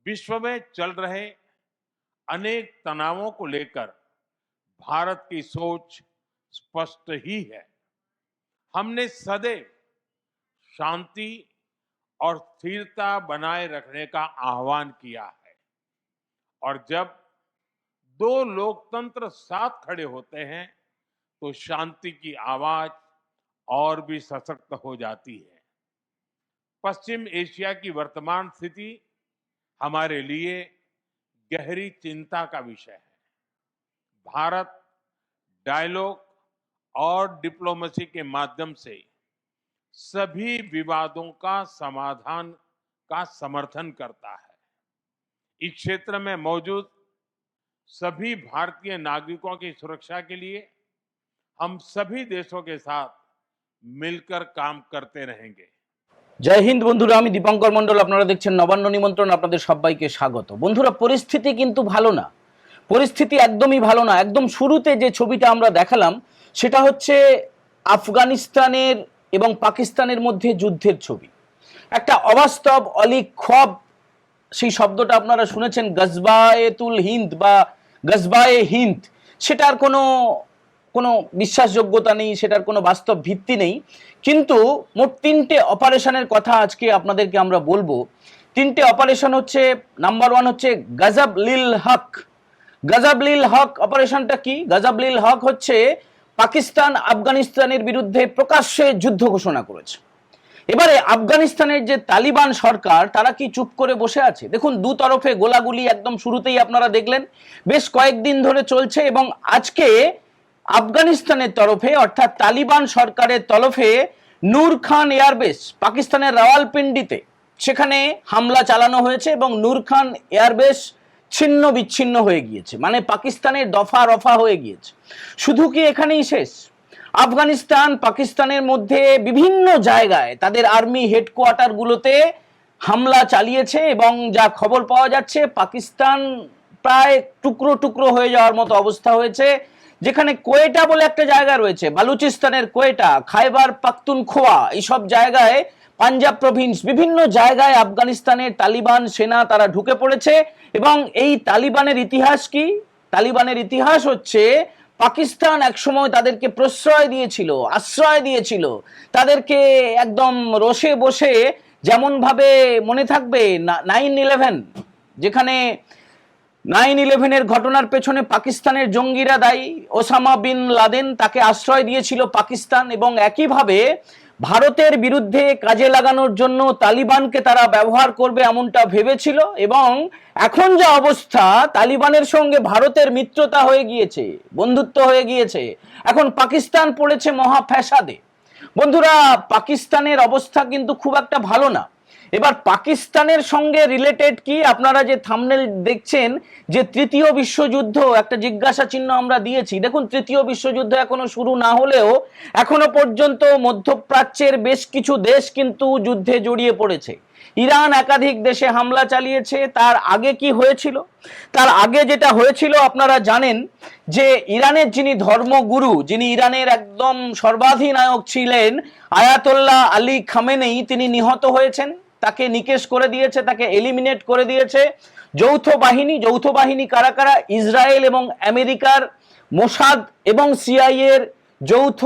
विश्व में चल रहे अनेक तनावों को लेकर भारत की सोच स्पष्ट ही है। हमने सदैव शांति और स्थिरता बनाए रखने का आह्वान किया है और जब दो लोकतंत्र साथ खड़े होते हैं तो शांति की आवाज और भी सशक्त हो जाती है। पश्चिम एशिया की वर्तमान स्थिति हमारे लिए गहरी चिंता का विषय है। भारत डायलॉग और डिप्लोमेसी के माध्यम से सभी विवादों का समाधान का समर्थन करता है। इस क्षेत्र में मौजूद सभी भारतीय नागरिकों की सुरक्षा के लिए हम सभी देशों के साथ मिलकर काम करते रहेंगे। जय हिंद बंधुरा, আমি দীপঙ্কর মণ্ডল। আপনারা দেখছেন নবান্ন নিমন্ত্রণ। আপনাদের সবাইকে স্বাগত। বন্ধুরা, পরিস্থিতি কিন্তু ভালো না, পরিস্থিতি একদমই ভালো না। একদম শুরুতে যে ছবিটা আমরা দেখালাম সেটা হচ্ছে আফগানিস্তানের এবং পাকিস্তানের মধ্যে যুদ্ধের ছবি। একটা অবাস্তব অলি খোয়াব, সেই শব্দটা আপনারা শুনেছেন, গজবায়েতুল হিন্দ বা গজবায়ে হিন্দ, সেটার কোনো কোনো বিশ্বাসযোগ্যতা নেই, সেটার কোনো বাস্তব ভিত্তি নেই। কিন্তু মোট তিনটে অপারেশনের কথা আজকে আপনাদেরকে আমরা বলবো। তিনটে অপারেশন হচ্ছে, নাম্বার ওয়ান হচ্ছে গজব-লিল হক। গজব-লিল হক অপারেশনটা কি? গজব-লিল হক হচ্ছে পাকিস্তান আফগানিস্তানের বিরুদ্ধে প্রকাশ্যে যুদ্ধ ঘোষণা করেছে। এবারে আফগানিস্তানের যে তালিবান সরকার, তারা কি চুপ করে বসে আছে? দেখুন, দু তরফে গোলাগুলি একদম শুরুতেই আপনারা দেখলেন, বেশ কয়েকদিন ধরে চলছে এবং আজকে আফগানিস্তানের তরফে অর্থাৎ তালিবান সরকারের তরফে নূর খান এয়ারবেস, পাকিস্তানের রাওয়ালপিন্ডিতে, সেখানে হামলা চালানো হয়েছে এবং নূর খান এয়ারবেস ছিন্ন বিচ্ছিন্ন হয়ে গিয়েছে, মানে পাকিস্তানের দফা রফা হয়ে গিয়েছে। শুধু কি এখানেই শেষ? আফগানিস্তান পাকিস্তানের মধ্যে বিভিন্ন জায়গায় তাদের আর্মি হেডকোয়ার্টারগুলোতে হামলা চালিয়েছে এবং যা খবর পাওয়া যাচ্ছে পাকিস্তান প্রায় টুকরো টুকরো হয়ে যাওয়ার মতো অবস্থা হয়েছে। যেখানে কোয়েটা বলে একটা জায়গা রয়েছে, বালুচিস্তানের কোয়েটা, খাইবার পাখতুনখোয়া, এইসব জায়গায়, পাঞ্জাব প্রভিন্স, বিভিন্ন জায়গায় আফগানিস্তানের তালিবান সেনা তারা ঢুকে পড়েছে। এবং এই তালিবানের ইতিহাস কি? তালিবানের ইতিহাস হচ্ছে পাকিস্তান একসময় তাদেরকে প্রশ্রয় দিয়েছিল, আশ্রয় দিয়েছিল, তাদেরকে একদম রোষে বসে, যেমন ভাবে মনে থাকবে 9/11, যেখানে 9/11-এর ঘটনার পেছনে পাকিস্তানের জঙ্গিরা দায়ী, ওসামা বিন লাদেন, তাকে আশ্রয় দিয়েছিল পাকিস্তান। এবং একইভাবে ভারতের বিরুদ্ধে কাজে লাগানোর জন্য তালিবানকে তারা ব্যবহার করবে এমনটা ভেবেছিল। এবং এখন যা অবস্থা, তালিবানের সঙ্গে ভারতের মিত্রতা হয়ে গিয়েছে, বন্ধুত্ব হয়ে গিয়েছে। এখন পাকিস্তান পড়েছে মহা ফ্যাসাদে। বন্ধুরা, পাকিস্তানের অবস্থা কিন্তু খুব একটা ভালো না। এবার পাকিস্তানের সঙ্গে রিলেটেড কি? আপনারা যে থাম্বনেল দেখছেন, যে তৃতীয় বিশ্বযুদ্ধ, একটা জিজ্ঞাসা চিহ্ন আমরা দিয়েছি। দেখুন, তৃতীয় বিশ্বযুদ্ধ এখনো শুরু না হলেও এখনো পর্যন্ত মধ্যপ্রাচ্যের বেশ কিছু দেশ কিন্তু যুদ্ধে জড়িয়ে পড়েছে। ইরান একাধিক দেশে হামলা চালিয়েছে। তার আগে কি হয়েছিল? তার আগে যেটা হয়েছিল আপনারা জানেন, যে ইরানের যিনি ধর্মগুরু, যিনি ইরানের একদম সর্বাধিনায়ক ছিলেন, আয়াতোল্লাহ আলী খামেনেই, তিনি নিহত হয়েছেন। তাকে নিকেশ করে দিয়েছে, তাকে এলিমিনেট করে দিয়েছে যৌথ বাহিনী। কারা কারা? ইসরায়েল এবং আমেরিকার মোসাদ এবং সিআইএর যৌথ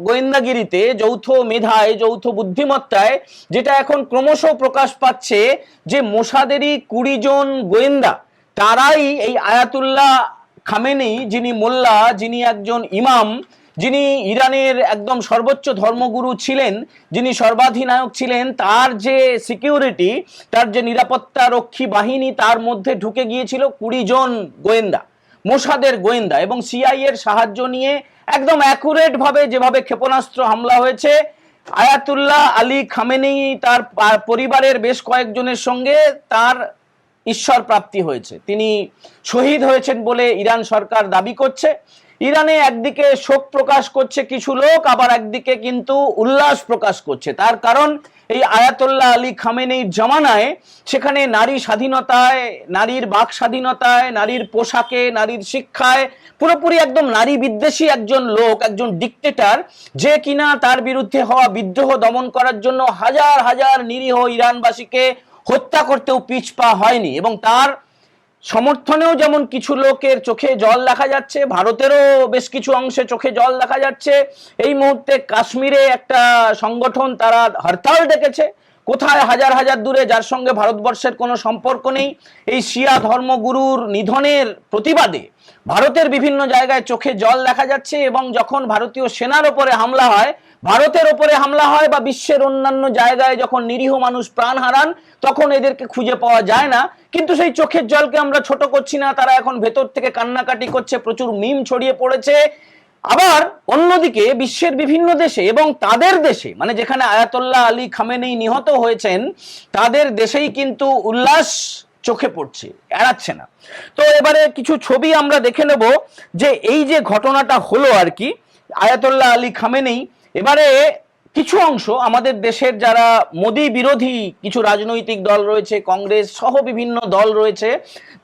গোয়েন্দাগিরিতে, যৌথ মেধায়, যৌথ বুদ্ধিমত্তায়, যেটা এখন ক্রমশ প্রকাশ পাচ্ছে যে মোসাদেরই 20 জন গোয়েন্দা, তারাই এই আয়াতুল্লাহ খামেনি, যিনি মোল্লা, যিনি একজন ইমাম, যিনি ইরানের একদম সর্বোচ্চ ধর্মগুরু ছিলেন, যিনি সর্বাধিনায়ক ছিলেন, তার যে সিকিউরিটি, তার যে নিরাপত্তা রক্ষী বাহিনী, তার মধ্যে ঢুকে গিয়েছিল 20 জন গোয়েন্দা, মোসাদের গোয়েন্দা। এবং সিআইএর সাহায্য নিয়ে একদম অ্যাকুরেট ভাবে যেভাবে ক্ষেপণাস্ত্র হামলা হয়েছে, আয়াতুল্লাহ আলী খামেনি তার পরিবারের বেশ কয়েকজনের সঙ্গে তার ঈশ্বর প্রাপ্তি হয়েছে, তিনি শহীদ হয়েছেন বলে ইরান সরকার দাবি করছে। ইরানে একদিকে শোক প্রকাশ করছে কিছু লোক, আবার একদিকে কিন্তু উল্লাস প্রকাশ করছে। তার কারণ এই আয়াতুল্লাহ আলী খামেনির জামানায় সেখানে নারী স্বাধীনতায়, নারীর বাক স্বাধীনতায়, নারীর পোশাকে, নারীর শিক্ষায় পুরোপুরি একদম নারী বিদ্বেষী একজন লোক, একজন ডিক্টেটর, যে কিনা তার বিরুদ্ধে হওয়া বিদ্রোহ দমন করার জন্য হাজার হাজার নিরীহ ইরানবাসীকে হত্যা করতেও পিছপা হয়নি, এবং তার সমর্থনেও যেমন কিছু লোকের চোখে জল দেখা যাচ্ছে, ভারতেরও বেশ কিছু অংশে চোখে জল দেখা যাচ্ছে। এই মুহূর্তে কাশ্মীরে একটা সংগঠন তারা হরতাল ডেকেছে, কোথায় হাজার হাজার দূরে, যার সঙ্গে ভারতবর্ষের কোনো সম্পর্ক নেই, এই শিয়া ধর্মগুরুর নিধনের প্রতিবাদে ভারতের বিভিন্ন জায়গায় চোখে জল দেখা যাচ্ছে। এবং যখন ভারতীয় সেনার ওপরে হামলা হয়, ভারতের ওপরে হামলা হয়, বা বিশ্বের অন্যান্য জায়গায় যখন নিরীহ মানুষ প্রাণ হারান, তখন এদেরকে খুঁজে পাওয়া যায় না। কিন্তু সেই চোখের জলকে আমরা ছোট করছি না, তারা এখন ভেতর থেকে কান্নাকাটি করছে, প্রচুর মিম ছড়িয়ে পড়েছে। আবার অন্যদিকে বিশ্বের বিভিন্ন দেশে এবং তাদের দেশে, মানে যেখানে আয়াতুল্লাহ আলী খামেনেই নিহত হয়েছেন, তাদের দেশেই কিন্তু উল্লাস চোখে পড়ছে, এড়াচ্ছে না। তো এবারে কিছু ছবি আমরা দেখে নেব যে এই যে ঘটনাটা হলো আর কি, আয়াতুল্লাহ আলী খামেনেই, এবারে কিছু অংশ আমাদের দেশের যারা মোদী বিরোধী কিছু রাজনৈতিক দল রয়েছে, কংগ্রেস সহ বিভিন্ন দল রয়েছে,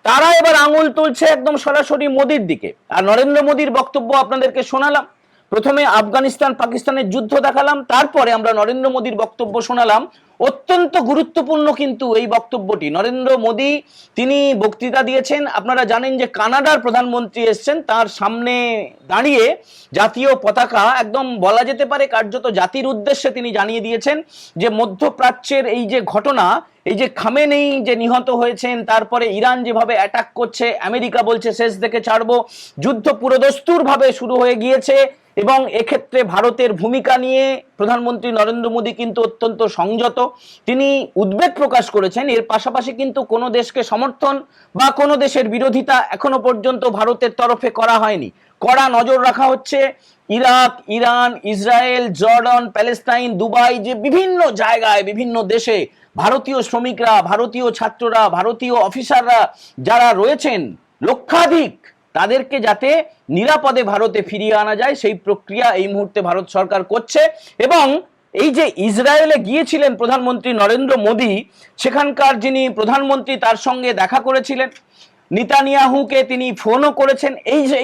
তারা এবার আঙুল তুলছে একদম সরাসরি মোদির দিকে। আর নরেন্দ্র মোদীর বক্তব্য আপনাদেরকে শোনালাম, প্রথমে আফগানিস্তান পাকিস্তানের যুদ্ধ দেখালাম, তারপরে আমরা নরেন্দ্র মোদীর বক্তব্য শোনালাম। অত্যন্ত গুরুত্বপূর্ণ কিন্তু এই বক্তব্যটি। নরেন্দ্র মোদী তিনি বক্তৃতা দিয়েছেন, আপনারা জানেন যে কানাডার প্রধানমন্ত্রী এসছেন, তার সামনে দাঁড়িয়ে জাতীয় পতাকা একদম বলা যেতে পারে কার্যত জাতির উদ্দেশ্যে তিনি জানিয়ে দিয়েছেন যে মধ্যপ্রাচ্যের এই যে ঘটনা, এই যে খামেনেই যে নিহত হয়েছেন, তারপরে ইরান যেভাবে অ্যাটাক করছে, আমেরিকা বলছে শেষ দেখে ছাড়বো, যুদ্ধ পুরোদস্তুর ভাবে শুরু হয়ে গিয়েছে, এবং এক্ষেত্রে ভারতের ভূমিকা নিয়ে প্রধানমন্ত্রী নরেন্দ্র মোদী কিন্তু অত্যন্ত সংযত, তিনি উদ্বেগ প্রকাশ করেছেন। এর পাশাপাশি কিন্তু কোনো দেশকে সমর্থন বা কোনো দেশের বিরোধিতা এখনো পর্যন্ত ভারতের তরফে করা হয়নি। কড়া নজর রাখা হচ্ছে Iraq, Iran, Israel, Jordan, Palestine, Dubai, যে বিভিন্ন জায়গায় বিভিন্ন দেশে ভারতীয় শ্রমিকরা, ভারতীয় ছাত্ররা, ভারতীয় অফিসাররা যারা রয়েছেন লক্ষাধিক, তাদেরকে যাতে নিরাপদে ভারতে ফিরিয়ে আনা যায় সেই প্রক্রিয়া এই মুহূর্তে ভারত সরকার করছে। এবং এই যে ইসরায়েলে গিয়েছিলেন প্রধানমন্ত্রী নরেন্দ্র মোদী, সেখানকার যিনি প্রধানমন্ত্রী তার সঙ্গে দেখা করেছিলেন, নেতানিয়াহুকে তিনি ফোনও করেছেন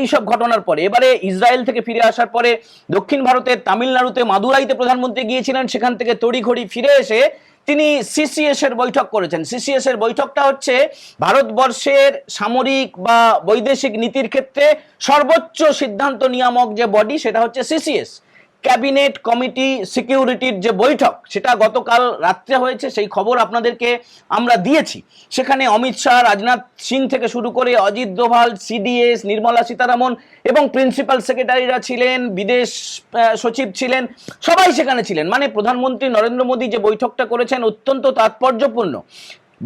এইসব ঘটনার পরে। এবারে ইসরায়েল থেকে ফিরে আসার পরে দক্ষিণ ভারতের তামিলনাড়ুতে মাদুরাইতে প্রধানমন্ত্রী গিয়েছিলেন, সেখান থেকে তড়িঘড়ি ফিরে এসে তিনি সিসিএস এর বৈঠক করেছেন। সিসিএস এর বৈঠকটা হচ্ছে ভারতবর্ষের সামরিক বা বৈদেশিক নীতির ক্ষেত্রে সর্বোচ্চ সিদ্ধান্ত নিয়ামক যে বডি, সেটা হচ্ছে সিসিএস, ক্যাবিনেট কমিটি সিকিউরিটির যে বৈঠক, সেটা গতকাল রাত্রে হয়েছে, সেই খবর আপনাদেরকে আমরা দিয়েছি। সেখানে অমিত শাহ, রাজনাথ সিং থেকে শুরু করে অজিত দোভাল, সিডিএস, নির্মলা সীতারামন এবং প্রিন্সিপাল সেক্রেটারিরা ছিলেন, বিদেশ সচিব ছিলেন, সবাই সেখানে ছিলেন। মানে প্রধানমন্ত্রী নরেন্দ্র মোদী যে বৈঠকটা করেছেন অত্যন্ত তাৎপর্যপূর্ণ।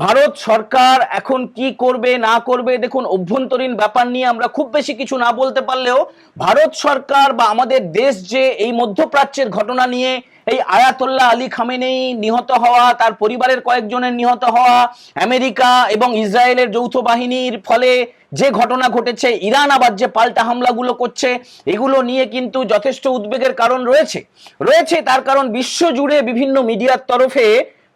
ভারত সরকার এখন কি করবে না করবে, দেখুন অভ্যন্তরীণ ব্যাপার নিয়ে আমরা খুব বেশি কিছু না বলতে পারলেও ভারত সরকার বা আমাদের দেশ যে এই মধ্যপ্রাচ্যের ঘটনা নিয়ে, এই আয়াতুল্লাহ আলী খামেনেই নিহত হওয়া, তার পরিবারের কয়েকজনের নিহত হওয়া, আমেরিকা এবং ইসরায়েলের যৌথ বাহিনীর ফলে যে ঘটনা ঘটেছে, ইরান আবার যে পাল্টা হামলাগুলো করছে, এগুলো নিয়ে কিন্তু যথেষ্ট উদ্বেগের কারণ রয়েছে। তার কারণ বিশ্ব জুড়ে বিভিন্ন মিডিয়ার তরফে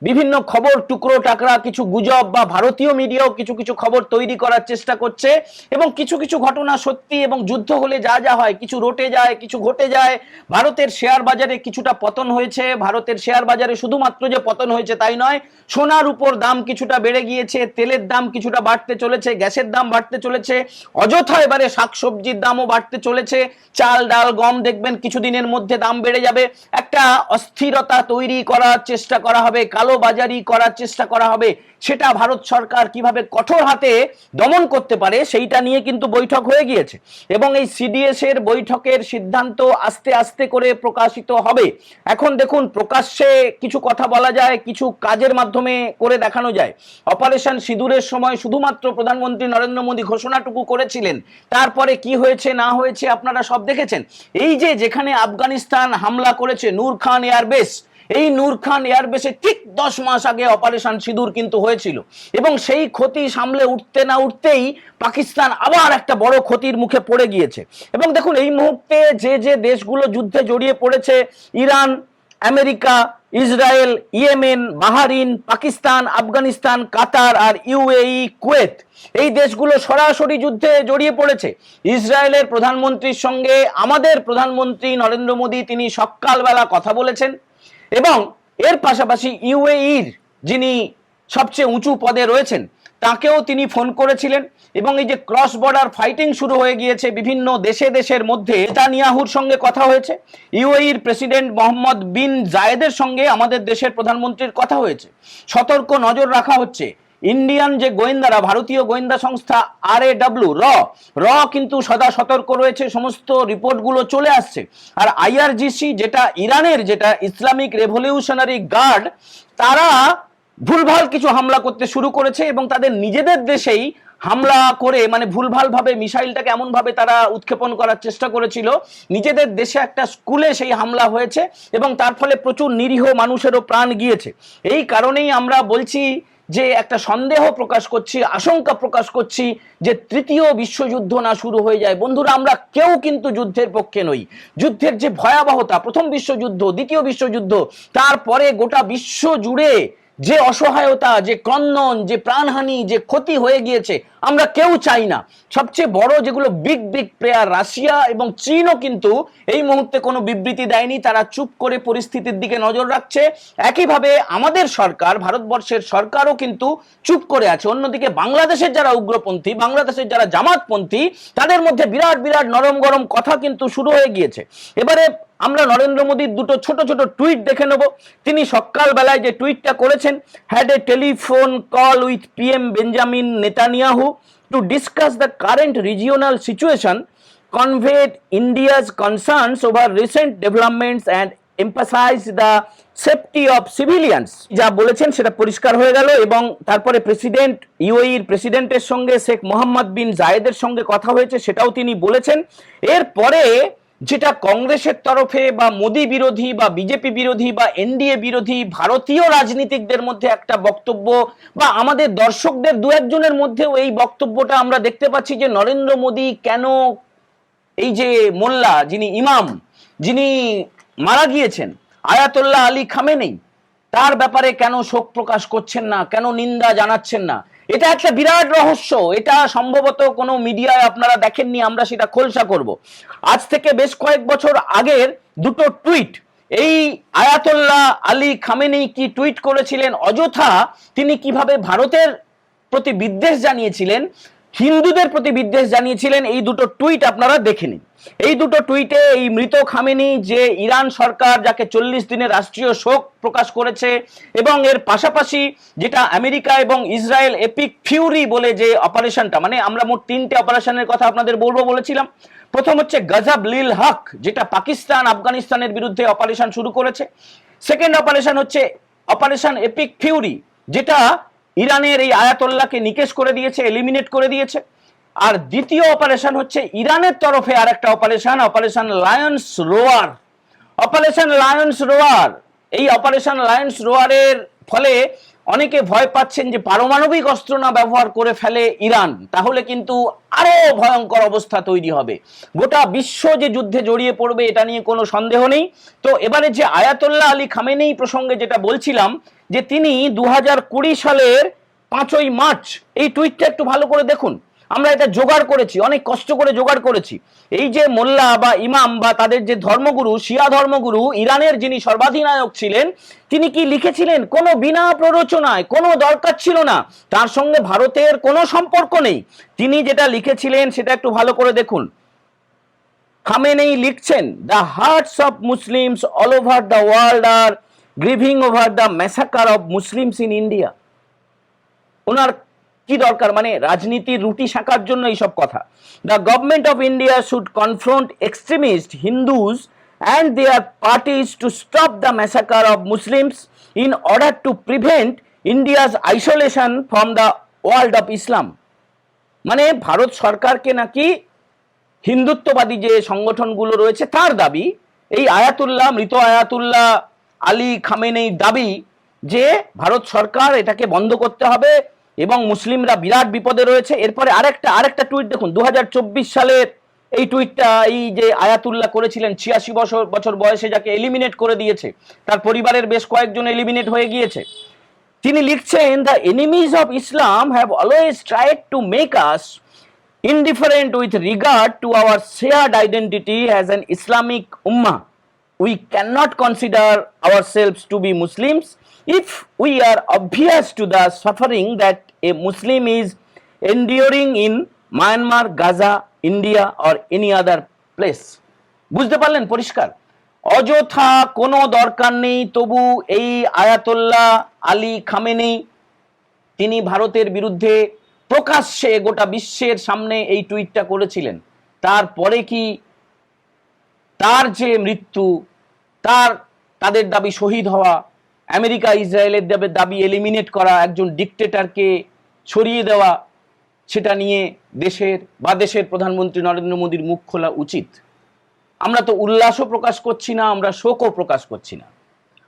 বিভিন্ন খবর টুকরো টাকরা, কিছু গুজব, বা ভারতীয় মিডিয়াও কিছু কিছু খবর তৈরি করার চেষ্টা করছে, এবং কিছু কিছু ঘটনা সত্যি, এবং যুদ্ধ হলে যা যা হয়, কিছু রটে যায়, কিছু ঘটে যায়। ভারতের শেয়ার বাজারে কিছুটা পতন হয়েছে, ভারতের শেয়ার বাজারে শুধুমাত্র যে পতন হয়েছে তাই নয়, সোনার উপর দাম কিছুটা বেড়ে গিয়েছে, তেলের দাম কিছুটা বাড়তে চলেছে, গ্যাসের দাম বাড়তে চলেছে, অযথা এবারে শাকসবজির দামও বাড়তে চলেছে, চাল ডাল গম দেখবেন কিছুদিনের মধ্যে দাম বেড়ে যাবে। একটা অস্থিরতা তৈরি করার চেষ্টা করা হবে, কালো বাজারি করার চেষ্টা করা হবে, সেটা ভারত সরকার কিভাবে কঠোর হাতে দমন করতে পারে সেইটা নিয়ে কিন্তু বৈঠক হয়ে গিয়েছে। এবং এই সিডিএস এর বৈঠকের সিদ্ধান্ত আস্তে আস্তে করে প্রকাশিত হবে। এখন দেখুন প্রকাশ্যে কিছু কথা বলা যায়, কিছু কাজের মাধ্যমে করে দেখানো যায়। অপারেশন সিঁদুরের সময় শুধুমাত্র প্রধানমন্ত্রী নরেন্দ্র মোদী ঘোষণাটুকু করেছিলেন, তারপরে কি হয়েছে না হয়েছে আপনারা সব দেখেছেন। এই যে যেখানে আফগানিস্তান হামলা করেছে নূর খান এয়ারবেস, এই নূর খান এয়ারবেসে ঠিক 10 মাস আগে অপারেশন সিঁদুর কিন্তু হয়েছিল, এবং সেই ক্ষতি সামলে উঠতে না উঠতেই পাকিস্তান আবার একটা বড় ক্ষতির মুখে পড়ে গিয়েছে। এবং দেখুন এই মুহূর্তে যে দেশগুলো যুদ্ধে জড়িয়ে পড়েছে, Iran, America, Israel, Yemen, Bahrain, Pakistan, Afghanistan, Qatar আর ইউএই, কুয়েত, এই দেশগুলো সরাসরি যুদ্ধে জড়িয়ে পড়েছে। ইসরায়েলের প্রধানমন্ত্রীর সঙ্গে আমাদের প্রধানমন্ত্রী নরেন্দ্র মোদী তিনি সকালবেলা কথা বলেছেন, এবং এর পাশাপাশি ইউএইর যিনি সবচেয়ে উঁচু পদে রয়েছেন, তাকেও তিনি ফোন করেছিলেন। এবং এই যে ক্রস বর্ডার ফাইটিং শুরু হয়ে গিয়েছে বিভিন্ন দেশের মধ্যে, নেতানিয়াহুর সঙ্গে কথা হয়েছে, ইউএইর প্রেসিডেন্ট মোহাম্মদ বিন জায়েদের সঙ্গে আমাদের দেশের প্রধানমন্ত্রীর কথা হয়েছে। সতর্ক নজর রাখা হচ্ছে। ইন্ডিয়ান যে গোয়েন্দারা, ভারতীয় গোয়েন্দা সংস্থা RAW র কিন্তু সদা সতর্ক রয়েছে, সমস্ত রিপোর্টগুলো চলে আসছে। আর IRGC যেটা ইরানের, যেটা ইসলামিক রেভলিউশনারি গার্ড, তারা ভুলভাল কিছু হামলা করতে শুরু করেছে এবং তাদের নিজেদের দেশেই হামলা করে, মানে ভুলভাল ভাবে মিসাইলটাকে এমন ভাবে তারা উৎক্ষেপণ করার চেষ্টা করেছিল, নিজেদের দেশে একটা স্কুলে সেই হামলা হয়েছে এবং তার ফলে প্রচুর নিরীহ মানুষেরও প্রাণ গিয়েছে। এই কারণেই আমরা বলছি যে একটা সন্দেহ প্রকাশ করছি, আশঙ্কা প্রকাশ করছি যে তৃতীয় বিশ্বযুদ্ধ না শুরু হয়ে যায়। বন্ধুরা, আমরা কেউ কিন্তু যুদ্ধের পক্ষে নই। যুদ্ধের যে ভয়াবহতা, প্রথম বিশ্বযুদ্ধ, দ্বিতীয় বিশ্বযুদ্ধ, তারপরে গোটা বিশ্ব জুড়ে যে অসহায়তা, যে ক্রন্দন, যে প্রাণহানি, যে ক্ষতি হয়ে গিয়েছে, আমরা কেউ চাই না। সবচেয়ে বড় যেগুলো বিগ প্লেয়ার, রাশিয়া এবং চীনও কিন্তু এই মুহূর্তে কোনো বিবৃতি দেয়নি, তারা চুপ করে পরিস্থিতির দিকে নজর রাখছে। একইভাবে আমাদের সরকার, ভারতবর্ষের সরকারও কিন্তু চুপ করে আছে। অন্যদিকে বাংলাদেশের যারা উগ্রপন্থী, বাংলাদেশের যারা জামাতপন্থী, তাদের মধ্যে বিরাট নরম গরম কথা কিন্তু শুরু হয়ে গিয়েছে। এবারে আমরা নরেন্দ্র মোদীর দুটো ছোট টুইট দেখে নেব। তিনি সকালবেলায় যে টুইটটা করেছেন, had a telephone call with PM Benjamin Netanyahu to discuss the current regional situation, conveyed India's concerns over recent developments and emphasized the safety of civilians। যা বলেছেন সেটা পরিষ্কার হয়ে গেল। এবং তারপরে প্রেসিডেন্ট, ইউএইর প্রেসিডেন্টের সঙ্গে শেখ মোহাম্মদ বিন জায়েদের সঙ্গে কথা হয়েছে, সেটাও তিনি বলেছেন। এরপরে যেটা কংগ্রেসের তরফে বা মোদী বিরোধী বা বিজেপি বিরোধী বা NDA বিরোধী ভারতীয় রাজনীতিকদের মধ্যে একটা বক্তব্য, বা আমাদের দর্শকদের দু একজনের মধ্যেও এই বক্তব্যটা আমরা দেখতে পাচ্ছি যে নরেন্দ্র মোদী কেন এই যে মোল্লা, যিনি ইমাম, যিনি মারা গিয়েছেন, আয়াতুল্লাহ আলী খামেনি, তার ব্যাপারে কেন শোক প্রকাশ করছেন না, কেন নিন্দা জানাচ্ছেন না? এটা একটা বিরাট রহস্য। এটা সম্ভবত কোনো মিডিয়ায় আপনারা দেখেননি, আমরা সেটা খোলসা করব। আজ থেকে বেশ কয়েক বছর আগের দুটো টুইট, এই আয়াতুল্লাহ আলী খামেনি কি টুইট করেছিলেন, অযথা তিনি কিভাবে ভারতের প্রতি বিদ্বেষ জানিয়েছিলেন, হিন্দুদের প্রতি বিদ্বেষ জানিয়েছিলেন, এই দুটো টুইট আপনারা দেখে নিন। এই দুটো টুইটে এই মৃত খামেনি, যে ইরান সরকার যাকে 40 দিনের রাষ্ট্রীয় শোক প্রকাশ করেছে, এবং এর পাশাপাশি যেটা আমেরিকা এবং ইসরায়েল এপিক ফিউরি বলে যে অপারেশনটা, মানে আমরা মোট 3টে অপারেশনের কথা আপনাদের বলেছিলাম। প্রথম হচ্ছে গজব লিল হক, যেটা পাকিস্তান আফগানিস্তানের বিরুদ্ধে অপারেশন শুরু করেছে। সেকেন্ড অপারেশন হচ্ছে অপারেশন এপিক ফিউরি, যেটা ইরানের এই আয়াতুল্লাহকে নিকেশ করে দিয়েছে, এলিমিনেট করে দিয়েছে। আর দ্বিতীয় অপারেশন হচ্ছে ইরানের তরফে আর একটা অপারেশন, অপারেশন লায়ন্স রোয়ার। অপারেশন লায়ন্স রোয়ার, এই অপারেশন লায়ন্স রোয়ারের ফলে অনেকে ভয় পাচ্ছেন যে পারমাণবিক অস্ত্র না ব্যবহার করে ফেলে ইরান, তাহলে কিন্তু আরো ভয়ঙ্কর অবস্থা তৈরি হবে, গোটা বিশ্ব যে যুদ্ধে জড়িয়ে পড়বে, এটা নিয়ে কোনো সন্দেহ নেই। তো এবারে যে আয়াতুল্লাহ আলী খামেনি প্রসঙ্গে যেটা বলছিলাম, যে তিনি 2020 সালের 5ই মার্চ, এই টুইটটা একটু ভালো করে দেখুন। আমরা এটা জোগাড় করেছি, অনেক কষ্ট করে জোগাড় করেছি। এই যে মোল্লা বা ইমাম বা তাদের যে ধর্মগুরু, শিয়া ধর্মগুরু, ইরানের যিনি সর্বাধিনায়ক ছিলেন, তিনি কি লিখেছিলেন? কোনো বিনা প্ররোচনায়, কোনো দরকার ছিল না, তার সঙ্গে ভারতের কোনো সম্পর্ক নেই। তিনি যেটা লিখেছিলেন সেটা একটু ভালো করে দেখুন। খামেনি লিখছেন, the hearts of Muslims all over the world are grieving over the massacre of Muslims in India. ওনার কি দরকার, মানে রাজনীতির রুটি শাকার জন্য এইসব কথা। The government of India should confront extremist Hindus and their parties to stop the massacre of Muslims in order to prevent India's isolation from the world of Islam। মানে ভারত সরকারকে নাকি হিন্দুত্ববাদী যে সংগঠনগুলো রয়েছে তার দাবি, এই আয়াতুল্লাহ, মৃত আয়াতুল্লাহ আলী খামেনির দাবি যে ভারত সরকার এটাকে বন্ধ করতে হবে এবং মুসলিমরা বিরাট বিপদে রয়েছে। এরপরে আরেকটা টুইট দেখুন, 2024 সালের এই টুইটটা, এই যে আয়াতুল্লাহ করেছিলেন 86 বছর বয়সে, যাকে এলিমিনেট করে দিয়েছে, তার পরিবারের বেশ কয়েকজন এলিমিনেট হয়ে গিয়েছে। তিনি লিখছেন, the enemies of Islam have always tried to make us indifferent with regard to our shared identity as an Islamic ummah. We cannot consider ourselves to be Muslims if we are obvious to the suffering that a Muslim is enduring in Myanmar, Gaza, India or any other place, বুঝতে পারলেন পরিষ্কার? অযথা কোনো দরকার নেই, তবু এই Ayatollah Ali Khamenei তিনি ভারতের বিরুদ্ধে প্রকাশ্যে গোটা বিশ্বের সামনে এই টুইটটা করেছিলেন। তারপরে কি তার যে মৃত্যু, তাদের দাবি শহীদ হওয়া, আমেরিকা ইসরায়েলের দাবি এলিমিনেট করা, একজন ডিকটেটরকে সরিয়ে দেওয়া, সেটা নিয়ে দেশের প্রধানমন্ত্রী নরেন্দ্র মোদীর মুখ খোলা উচিত। আমরা তো উল্লাসও প্রকাশ করছি না, আমরা শোকও প্রকাশ করছি না,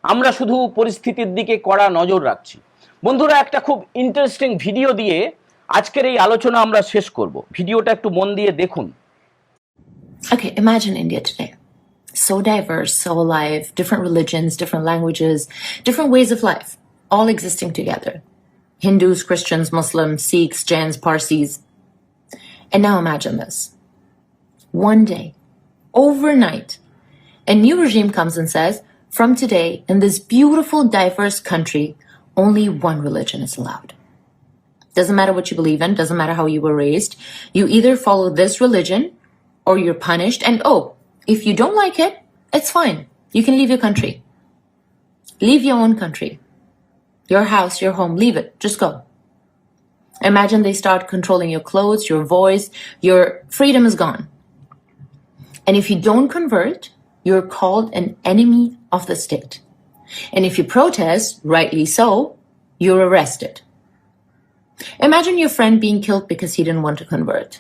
আমরা শুধু পরিস্থিতির দিকে কড়া নজর রাখছি। বন্ধুরা, একটা খুব ইন্টারেস্টিং ভিডিও দিয়ে আজকের এই আলোচনা আমরা শেষ করব। ভিডিওটা একটু মন দিয়ে দেখুন। Okay, imagine India today. So diverse, so alive, different religions, different languages, different ways of life, all existing together. Hindus, Christians, Muslims, Sikhs, Jains, Parsis. And now imagine this. One day, overnight, a new regime comes and says, from today, in this beautiful, diverse country, only one religion is allowed. Doesn't matter what you believe in, doesn't matter how you were raised. You either follow this religion or you're punished. And oh, if you don't like it, it's fine. You can leave your country. Leave your own country. Your house, your home, leave it. Just go. Imagine they start controlling your clothes, your voice, your freedom is gone. And if you don't convert, you're called an enemy of the state. And if you protest, rightly so, you're arrested. Imagine your friend being killed because he didn't want to convert.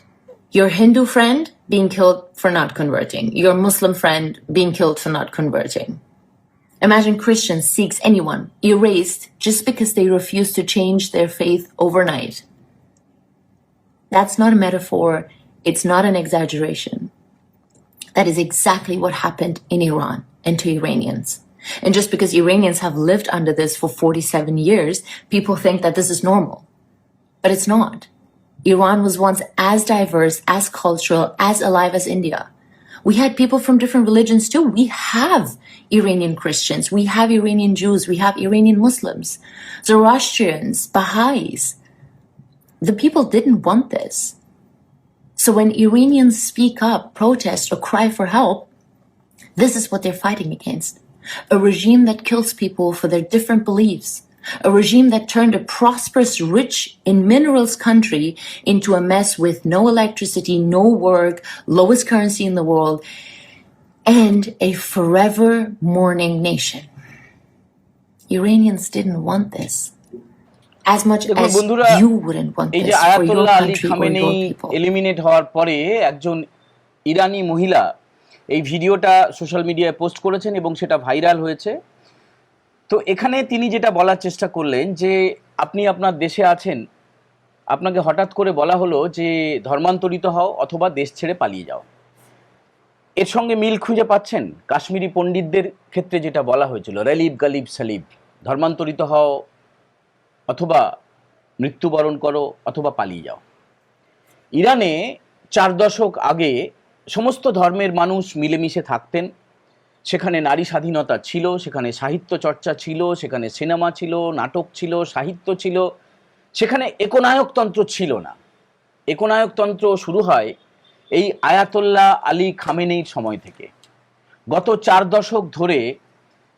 Your Hindu friend being killed for not converting. Your Muslim friend being killed for not converting. Imagine Christians, Sikhs, anyone erased just because they refused to change their faith overnight. That's not a metaphor. It's not an exaggeration. That is exactly what happened in Iran and to Iranians. And just because Iranians have lived under this for 47 years, people think that this is normal. But it's not. Iran was once as diverse, as cultural, as alive as India. We had people from different religions too. We have Iranian Christians, we have Iranian Jews, we have Iranian Muslims, Zoroastrians, Baha'is. The people didn't want this. So when Iranians speak up, protest, or cry for help, this is what they're fighting against. A regime that kills people for their different beliefs. A regime that turned a prosperous, rich in minerals country into a mess with no electricity, no work, lowest currency in the world, and a forever mourning nation. Iranians didn't want this. As much as you wouldn't want this for your country or your people. Eliminate হওয়ার পরে একজন ইরানি মহিলা এই ভিডিওটা social মিডিয়ায় post করেছেন এবং সেটা ভাইরাল হয়েছে। তো এখানে তিনি যেটা বলার চেষ্টা করলেন যে আপনি আপনার দেশে আছেন, আপনাকে হঠাৎ করে বলা হলো যে ধর্মান্তরিত হও অথবা দেশ ছেড়ে পালিয়ে যাও। এর সঙ্গে মিল খুঁজে পাচ্ছেন কাশ্মীরি পণ্ডিতদের ক্ষেত্রে যেটা বলা হয়েছিল, রেলিব গালিব সালিব, ধর্মান্তরিত হও অথবা মৃত্যুবরণ করো অথবা পালিয়ে যাও। ইরানে 4 দশক আগে সমস্ত ধর্মের মানুষ মিলেমিশে থাকতেন, সেখানে নারী স্বাধীনতা ছিল, সেখানে সাহিত্য চর্চা ছিল, সেখানে সিনেমা ছিল, নাটক ছিল, সাহিত্য ছিল, সেখানে একনায়কতন্ত্র ছিল না। একনায়কতন্ত্র শুরু হয় এই আয়াতুল্লাহ আলী খামেনির সময় থেকে। গত 4 দশক ধরে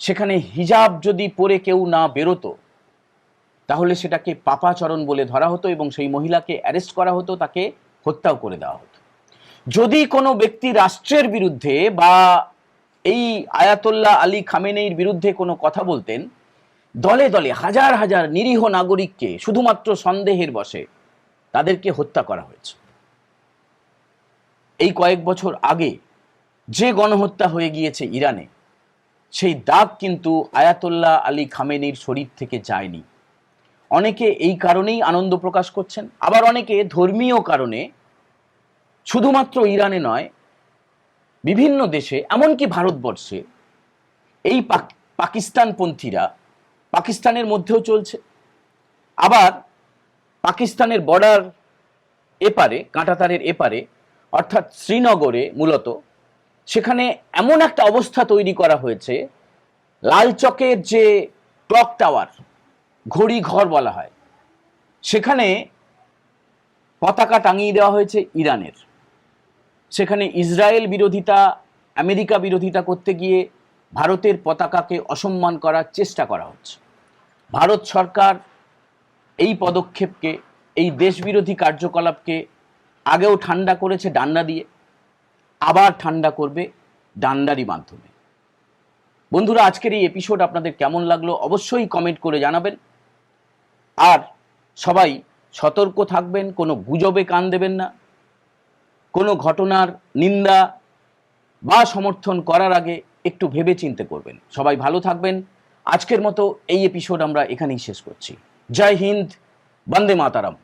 সেখানে হিজাব যদি পরে কেউ না বেরোতো তাহলে সেটাকে পাপাচরণ বলে ধরা হতো এবং সেই মহিলাকে অ্যারেস্ট করা হতো, তাকে হত্যাও করে দেওয়া হতো। যদি কোনো ব্যক্তি রাষ্ট্রের বিরুদ্ধে বা এই আয়াতুল্লাহ আলী খামেনির বিরুদ্ধে কোনো কথা বলতেন, দলে দলে হাজার হাজার নিরীহ নাগরিককে শুধুমাত্র সন্দেহের বশে তাদেরকে হত্যা করা হয়েছে। এই কয়েক বছর আগে যে গণহত্যা হয়ে গিয়েছে ইরানে, সেই দাগ কিন্তু আয়াতুল্লাহ আলী খামেনির শরীর থেকে যায়নি। অনেকে এই কারণেই আনন্দ প্রকাশ করছেন, আবার অনেকে ধর্মীয় কারণে, শুধুমাত্র ইরানে নয় বিভিন্ন দেশে, এমনকি ভারতবর্ষে এই পাকিস্তানপন্থীরা পাকিস্তানের মধ্যেও চলছে, আবার পাকিস্তানের বর্ডার এপারে, কাঁটাতারের এপারে অর্থাৎ শ্রীনগরে মূলত, সেখানে এমন একটা অবস্থা তৈরি করা হয়েছে, লাল চকের যে ক্লক টাওয়ার, ঘড়ি ঘর বলা হয়, সেখানে পতাকা টাঙিয়ে দেওয়া হয়েছে ইরানের। সেখানে ইসরায়েল বিরোধিতা, আমেরিকা বিরোধিতা করতে গিয়ে ভারতের পতাকাকে অসম্মান করার চেষ্টা করা হচ্ছে। ভারত সরকার এই পদক্ষেপকে, এই দেশবিরোধী কার্যকলাপকে আগেও ঠান্ডা করেছে ডান্ডা দিয়ে, আবার ঠান্ডা করবে ডান্ডারই মাধ্যমে। বন্ধুরা, আজকের এই এপিসোড আপনাদের কেমন লাগলো অবশ্যই কমেন্ট করে জানাবেন। আর সবাই সতর্ক থাকবেন, কোনো গুজবে কান দেবেন না, কোনো ঘটনার নিন্দা বা সমর্থন করার আগে একটু ভেবে চিন্তে করবেন। সবাই ভালো থাকবেন। আজকের মতো এই এপিসোড আমরা এখানেই শেষ করছি। জয় হিন্দ, বন্দে মাতারাম।